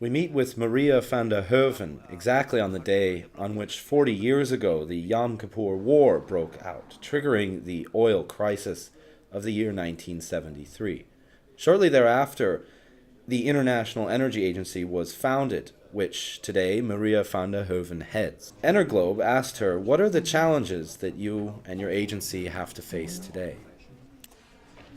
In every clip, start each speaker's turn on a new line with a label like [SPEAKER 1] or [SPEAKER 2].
[SPEAKER 1] We meet with Maria van der Hoeven exactly on the day on which 40 years ago the Yom Kippur War broke out, triggering the oil crisis of the year 1973. Shortly thereafter, the International Energy Agency was founded, which today Maria van der Hoeven heads. Energlobe asked her, what are the challenges that you and your agency have to face today?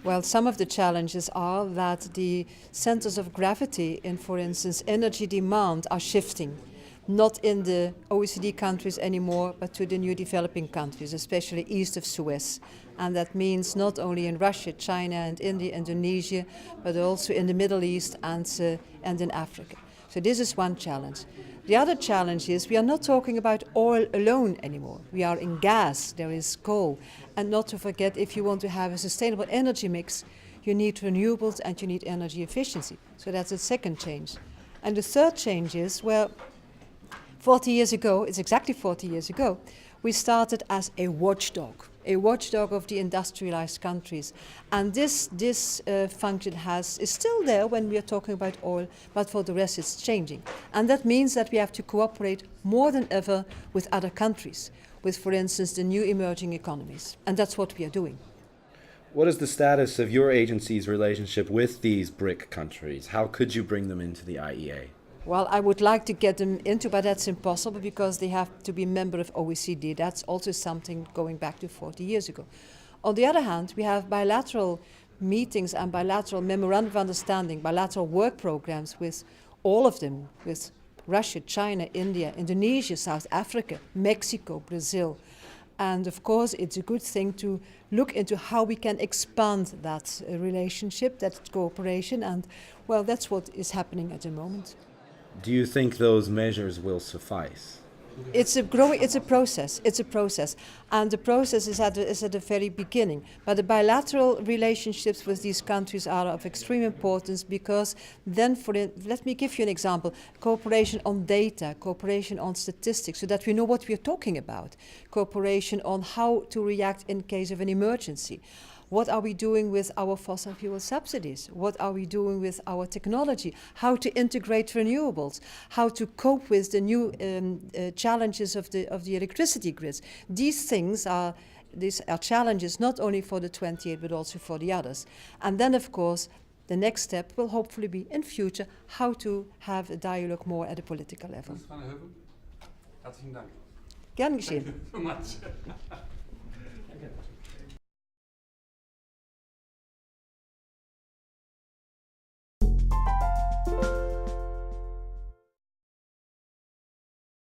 [SPEAKER 2] Well, some of the challenges are that the centers of gravity in, for instance, energy demand are shifting, not in the OECD countries anymore, but to the new developing countries, especially east of Suez. And that means not only in Russia, China and India, Indonesia, but also in the Middle East and in Africa. So this is one challenge. The other challenge is we are not talking about oil alone anymore. We are in gas, there is coal. And not to forget, if you want to have a sustainable energy mix, you need renewables and you need energy efficiency. So that's the second change. And the third change is, well, 40 years ago, it's exactly 40 years ago, we started as a watchdog of the industrialized countries. And this function is still there when we are talking about oil, but for the rest it's changing. And that means that we have to cooperate more than ever with other countries, with, for instance, the new emerging economies. And that's what we are doing.
[SPEAKER 1] What is the status of your agency's relationship with these BRIC countries? How could you bring them into the IEA?
[SPEAKER 2] Well, I would like to get them into, but that's impossible because they have to be a member of OECD. That's also something going back to 40 years ago. On the other hand, we have bilateral meetings and bilateral memorandum of understanding, bilateral work programs with all of them, with Russia, China, India, Indonesia, South Africa, Mexico, Brazil. And of course, it's a good thing to look into how we can expand that relationship, that cooperation. And well, that's what is happening at the moment.
[SPEAKER 1] Do you think those measures will suffice?
[SPEAKER 2] It's a process. It's a process, and the process is at the very beginning. But the bilateral relationships with these countries are of extreme importance because then, let me give you an example: cooperation on data, cooperation on statistics, so that we know what we are talking about. Cooperation on how to react in case of an emergency. What are we doing with our fossil fuel subsidies? What are we doing with our technology? How to integrate renewables? How to cope with the new challenges of the electricity grids? These are challenges not only for the 28 but also for the others. And then, of course, the next step will hopefully be in future how to have a dialogue more at a political level.
[SPEAKER 3] Mevrouw Van der Heuvel, hartelijk dank.
[SPEAKER 2] Gern geschehen.
[SPEAKER 3] Thank you so much.